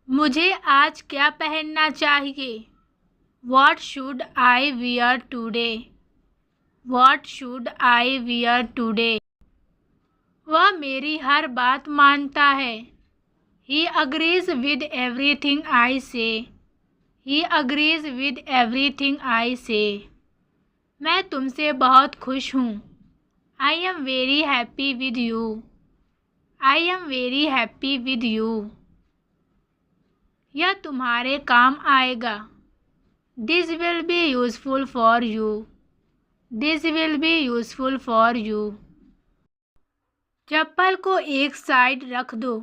मुझे आज क्या पहनना चाहिए? What should I wear today? What should I wear today? वह मेरी हर बात मानता है. He agrees with everything I say. He agrees with everything I say. मैं तुमसे बहुत खुश हूँ. I am very happy with you. I am very happy with you. यह तुम्हारे काम आएगा. This will be useful for you. This will be useful for you. चप्पल को एक साइड रख दो.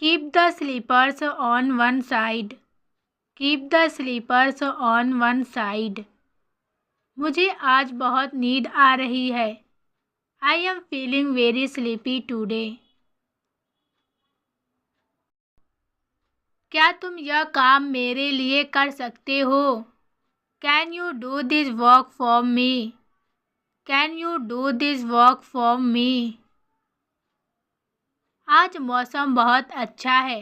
Keep the slippers on one side. Keep the slippers on one side. मुझे आज बहुत नींद आ रही है. I am feeling very sleepy today. क्या तुम यह काम मेरे लिए कर सकते हो? Can you do this work for me? Can you do this work for me? आज मौसम बहुत अच्छा है.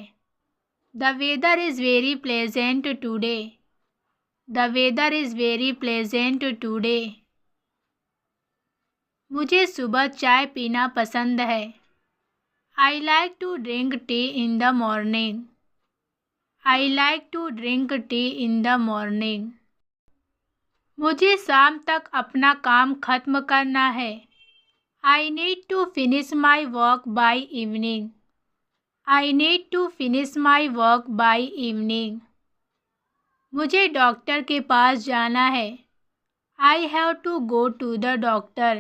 The weather is very pleasant today. The weather is very pleasant today. मुझे सुबह चाय पीना पसंद है. I like to drink tea in the morning. I like to drink tea in the morning. मुझे शाम तक अपना काम खत्म करना है. I need to finish my work by evening. I need to finish my work by evening. मुझे doctor के पास जाना है. I have to go to the doctor.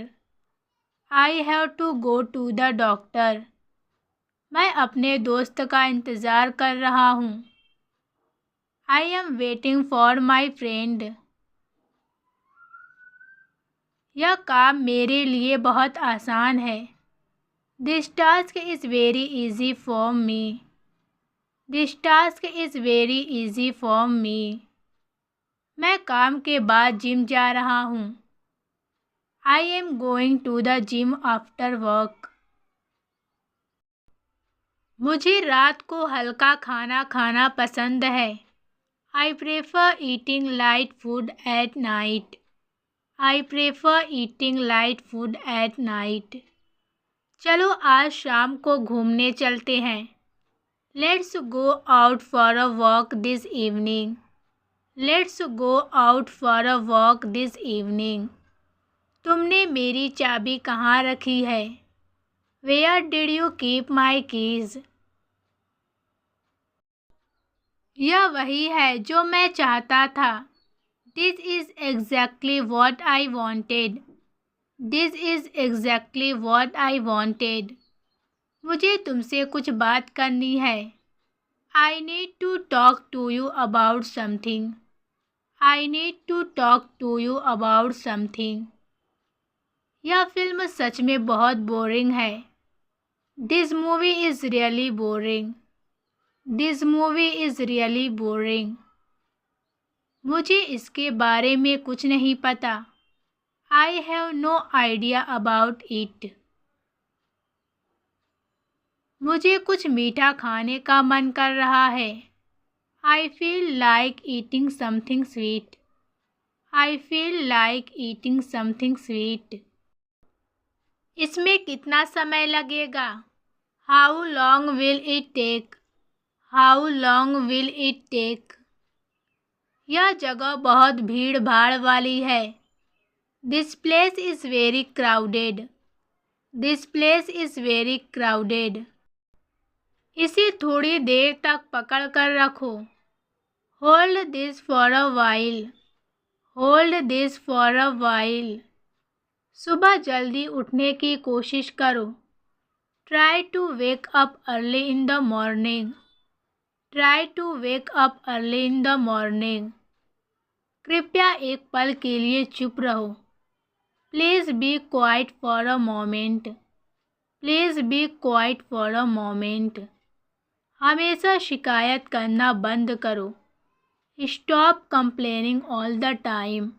I have to go to the doctor. मैं अपने दोस्त का इंतज़ार कर रहा हूँ. I am waiting for my friend. यह काम मेरे लिए बहुत आसान है. This task is very easy for me. This task is very easy for me. मैं काम के बाद जिम जा रहा हूँ. I am going to the gym after work. मुझे रात को हल्का खाना खाना पसंद है. I prefer eating light food at night. I prefer eating light food at night. चलो आज शाम को घूमने चलते हैं. Let's go out for a walk this evening. Let's go out for a walk this evening. तुमने मेरी चाबी कहाँ रखी है? Where did you keep my keys? यह वही है जो मैं चाहता था. This is exactly what I wanted. This is exactly what I wanted. मुझे तुमसे कुछ बात करनी है. I need to talk to you about something. I need to talk to you about something. यह फिल्म सच में बहुत बोरिंग है. This movie is really boring. This movie is really boring. मुझे इसके बारे में कुछ नहीं पता. I have no idea about it. मुझे कुछ मीठा खाने का मन कर रहा है. I feel like eating something sweet. I feel like eating something sweet. इसमें कितना समय लगेगा? How long will it take? How long will it take? यह जगह बहुत भीड़ भाड़ वाली है. This place is very crowded. This place is very crowded. इसे थोड़ी देर तक पकड़ कर रखो. Hold this for a while. Hold this for a while. सुबह जल्दी उठने की कोशिश करो. Try to wake up early in the morning. Try to wake up early in the morning. कृपया एक पल के लिए चुप रहो. Please be quiet for a moment. Please be quiet for a moment. हमेशा शिकायत करना बंद करो. Stop complaining all the time.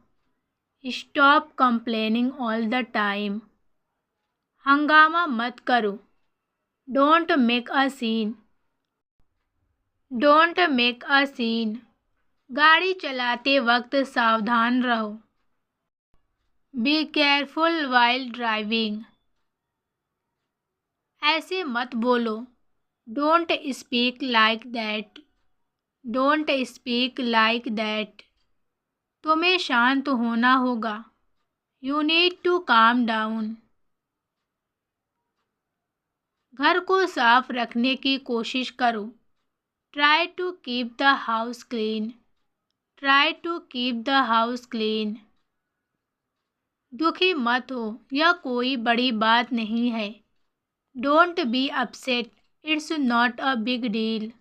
Stop complaining all the time. हंगामा मत करो. Don't make a scene. Don't make a scene. गाड़ी चलाते वक्त सावधान रहो। Be careful while driving. ऐसे मत बोलो। Don't speak like that. Don't speak like that. तुम्हें शांत होना होगा। You need to calm down. घर को साफ रखने की कोशिश करो। Try to keep the house clean. Try to keep the house clean. दुखी मत हो, यह कोई बड़ी बात नहीं है। Don't be upset, it's not a big deal.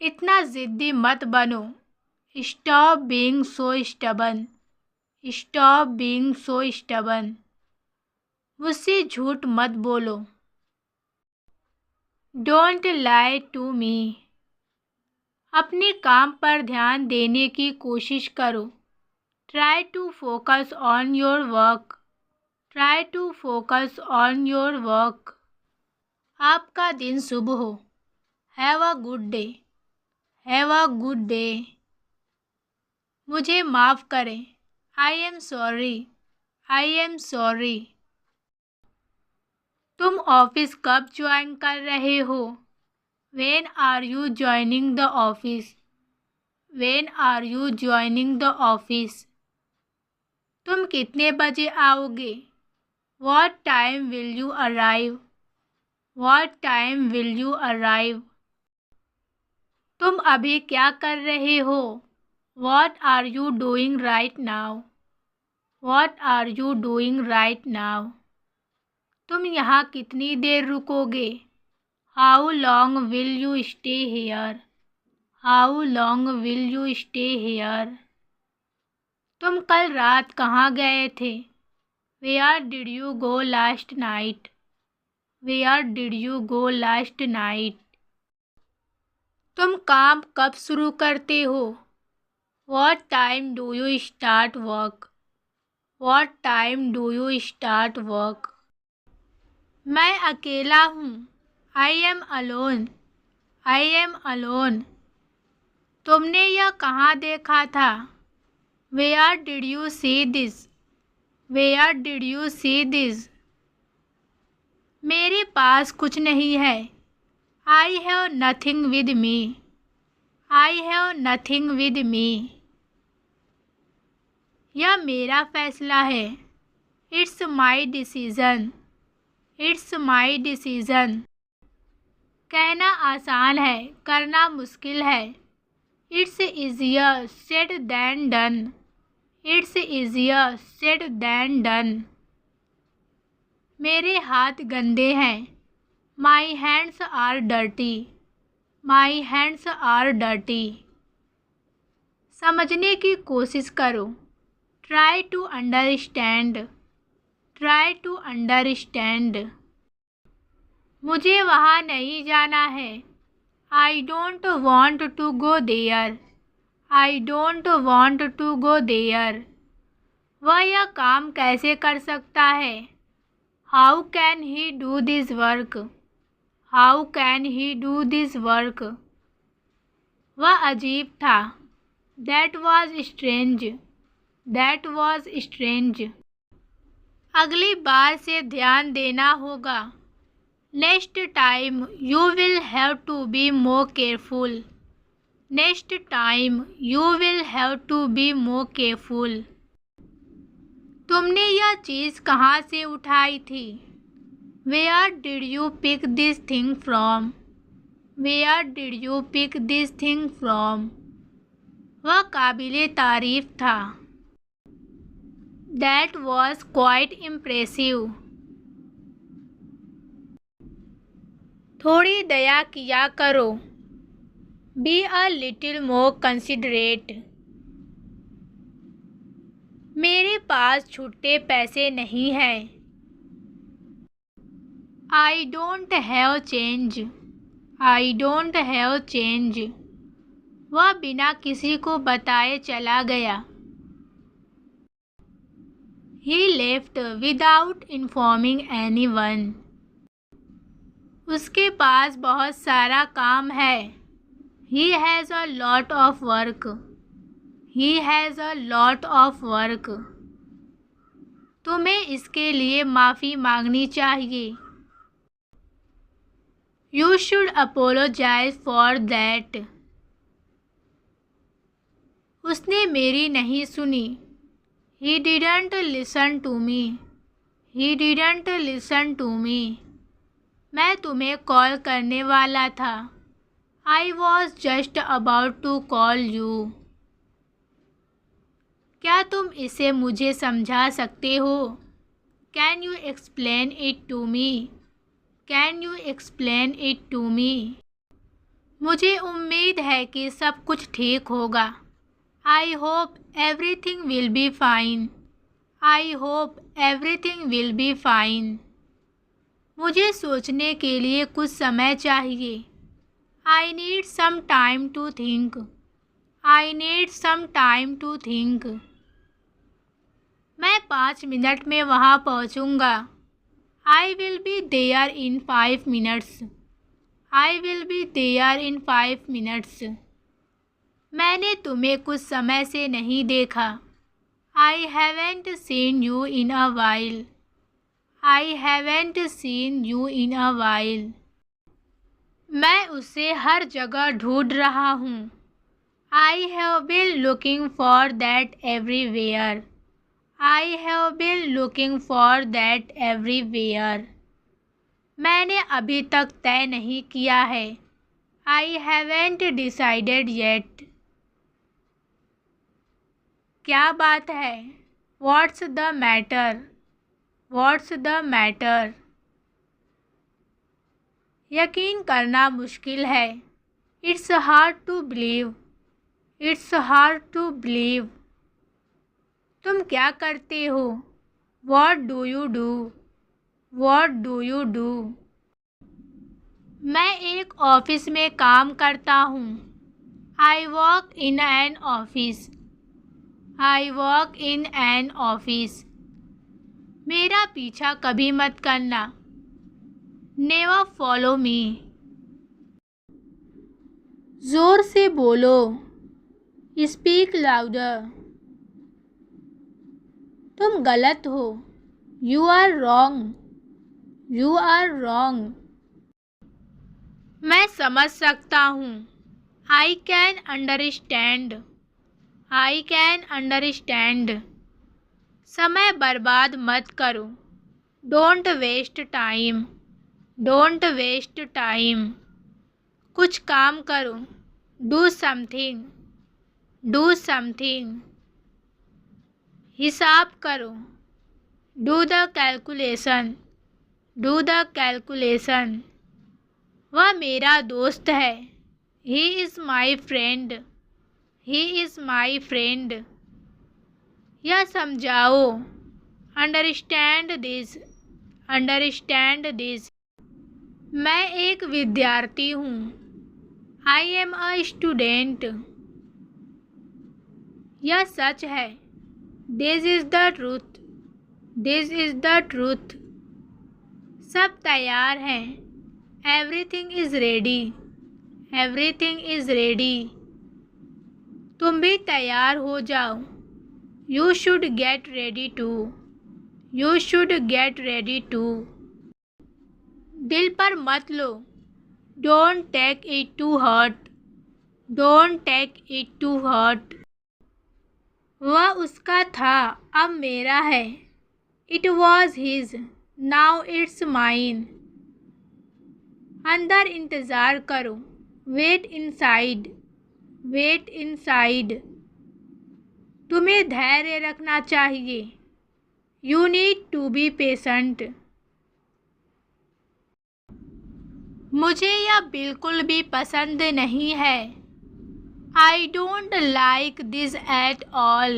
इतना जिद्दी मत बनो। Stop being so stubborn. Stop being so stubborn. मुझसे झूठ मत बोलो। Don't lie to me. अपने काम पर ध्यान देने की कोशिश करो। Try to focus on your work. Try to focus on your work. आपका दिन शुभ हो। Have a good day. Have a good day. मुझे माफ़ करें। I am sorry. I am sorry. तुम ऑफिस कब ज्वाइन कर रहे हो? When are you joining the office? When are you joining the office? तुम कितने बजे आओगे? What time will you arrive? What time will you arrive? तुम अभी क्या कर रहे हो? What are you doing right now? What are you doing right now? तुम यहाँ कितनी देर रुकोगे? How long will you stay here? How long will you stay here? तुम कल रात कहाँ गए थे? Where did you go last night? Where did you go last night? तुम काम कब शुरू करते हो? What time do you start work? What time do you start work? मैं अकेला हूँ। I am alone. I am alone. तुमने यह कहाँ देखा था? Where did you see this? Where did you see this? मेरे पास कुछ नहीं है। I have nothing with me. I have nothing with me. यह मेरा फैसला है। It's my decision. It's my decision. कहना आसान है, करना मुश्किल है। It's easier said than done. It's easier said than done. मेरे हाथ गंदे हैं। My hands are dirty. My hands are dirty. समझने की कोशिश करो। Try to understand. Try to understand. मुझे वहाँ नहीं जाना है। I don't want to go there. I don't want to go there. वह यह काम कैसे कर सकता है? How can he do this work? How can he do this work? वह अजीब था। That was strange. That was strange. अगली बार से ध्यान देना होगा। Next time you will have to be more careful. Next time you will have to be more careful. तुमने यह चीज़ कहाँ से उठाई थी? Where did you pick this thing from? Where did you pick this thing from? वह काबिले तारीफ था। That was quite impressive. थोड़ी दया किया करो। Be a little more considerate. मेरे पास छुट्टे पैसे नहीं हैं। I don't have change. I don't have change. वह बिना किसी को बताए चला गया। He left without informing anyone. उसके पास बहुत सारा काम है। He has a lot of work. He has a lot of work. तुम्हें इसके लिए माफ़ी मांगनी चाहिए। You should apologize for that. उसने मेरी नहीं सुनी। He didn't listen to me. He didn't listen to me. मैं तुम्हें कॉल करने वाला था। I was just about to call you. क्या तुम इसे मुझे समझा सकते हो? Can you explain it to me? Can you explain it to me? मुझे उम्मीद है कि सब कुछ ठीक होगा। I hope everything will be fine. I hope everything will be fine. मुझे सोचने के लिए कुछ समय चाहिए। I need some time to think. I need some time to think. मैं 5 मिनट में वहाँ पहुँचूँगा। I will be there in 5 minutes. I will be there in 5 minutes. मैंने तुम्हें कुछ समय से नहीं देखा। I haven't seen you in a while. I haven't seen you in a while. मैं उसे हर जगह ढूंढ रहा हूँ। I have been looking for that everywhere. I have been looking for that everywhere. मैंने अभी तक तय नहीं किया है। I haven't decided yet. क्या बात है? What's the matter? What's the matter? यकीन करना मुश्किल है। It's hard to believe. It's hard to believe. तुम क्या करते हो? What do you do? What do you do? मैं एक ऑफिस में काम करता हूँ। I work in an office. I work in an office. मेरा पीछा कभी मत करना। Never follow me. जोर से बोलो। Speak louder. तुम गलत हो। You are wrong. You are wrong. मैं समझ सकता हूँ। I can understand. I can understand. समय बर्बाद मत करो। Don't waste time. Don't waste time. कुछ काम करो। Do something. Do something. हिसाब करो। Do the calculation. Do the calculation. वह मेरा दोस्त है। He is my friend. He is my friend. यह समझाओ। Understand this. Understand this. मैं एक विद्यार्थी हूँ। I am a student. यह सच है। This is the truth. This is the truth. सब तैयार हैं। Everything is ready. Everything is ready. तुम भी तैयार हो जाओ। You should get ready too. You should get ready too. दिल पर मत लो। Don't take it to heart. Don't take it to heart. वह उसका था, अब मेरा है। It was his. Now it's mine. अंदर इंतज़ार करो। Wait inside. Wait inside. तुम्हें धैर्य रखना चाहिए। You need to be patient. मुझे यह बिल्कुल भी पसंद नहीं है। I don't like this at all.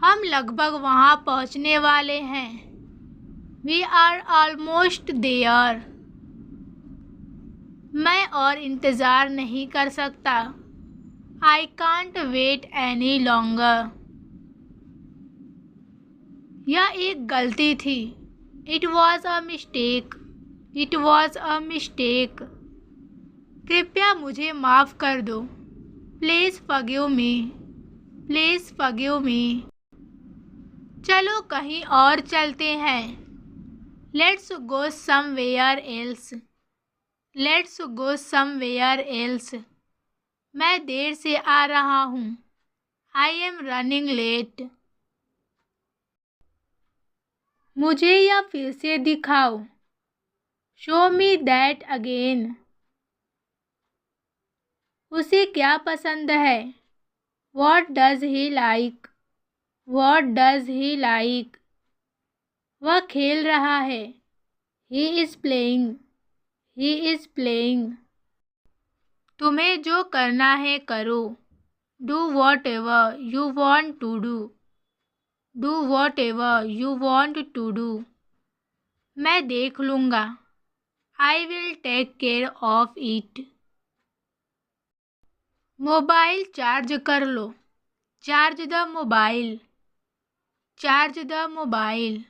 हम लगभग वहाँ पहुँचने वाले हैं। We are almost there. मैं और इंतज़ार नहीं कर सकता। I can't wait any longer. यह एक गलती थी। It was a mistake. It was a mistake. कृपया मुझे माफ़ कर दो। Please forgive me. Please forgive me. चलो कहीं और चलते हैं। Let's go somewhere else. Let's go somewhere else. मैं देर से आ रहा हूँ। I am running late. मुझे यह फिर से दिखाओ। Show me that again. उसे क्या पसंद है? What does he like? What does he like? वह खेल रहा है। He is playing. He is playing. तुम्हें जो करना है करो। Do whatever you want to do. Do whatever you want to do. मैं देख लूँगा। I will take care of it. Mobile charge कर लो। Charge the mobile. Charge the mobile.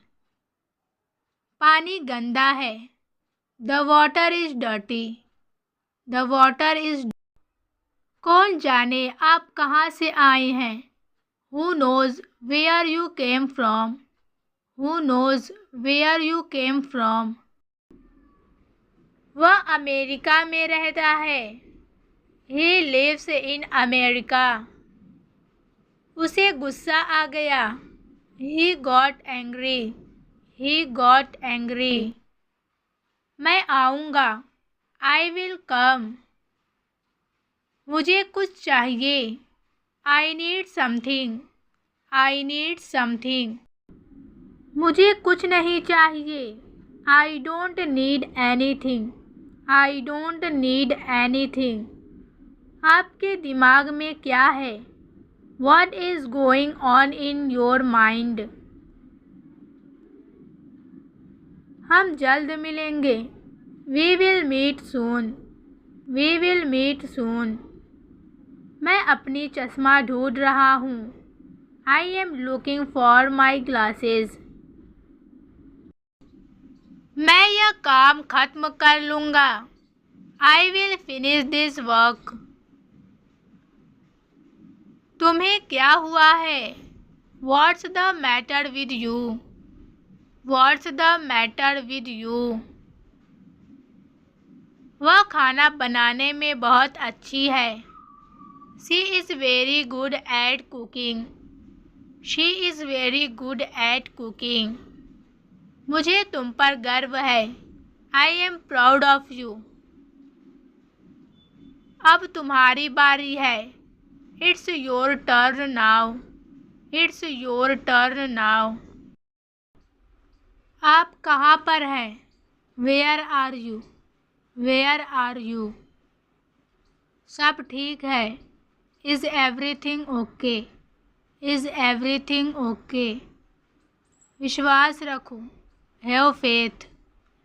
पानी गंदा है। The water is dirty. The water is. कौन जाने आप कहाँ से आए हैं? Who knows where you came from. Who knows where you came from. वह अमेरिका में रहता है। He lives in America. उसे गुस्सा आ गया। He got angry. He got angry. मैं आऊँगा। I will come. मुझे कुछ चाहिए। I need something. I need something. मुझे कुछ नहीं चाहिए। I don't need anything. I don't need anything. आपके दिमाग में क्या है? What is going on in your mind? हम जल्द मिलेंगे। We will meet soon. We will meet soon. मैं अपनी चश्मा ढूंढ रहा हूँ। I am looking for my glasses. मैं यह काम खत्म कर लूँगा। I will finish this work. तुम्हें क्या हुआ है? What's the matter with you? What's the matter with you? वह खाना बनाने में बहुत अच्छी है। She is very good at cooking. She is very good at cooking. मुझे तुम पर गर्व है। I am proud of you. अब तुम्हारी बारी है। It's your turn now. It's your turn now. आप कहाँ पर हैं? Where are you? Where are you? सब ठीक है। Is everything okay? Is everything okay? विश्वास रखो। Have faith.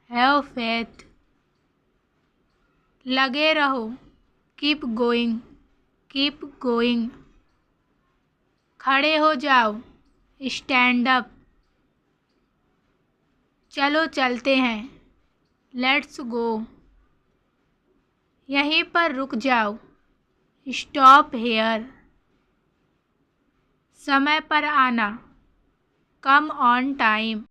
Have faith. लगे रहो। Keep going. Keep going. खड़े हो जाओ। Stand up. चलो चलते हैं। Let's go. यहीं पर रुक जाओ। Stop here. समय पर आना। Come on time.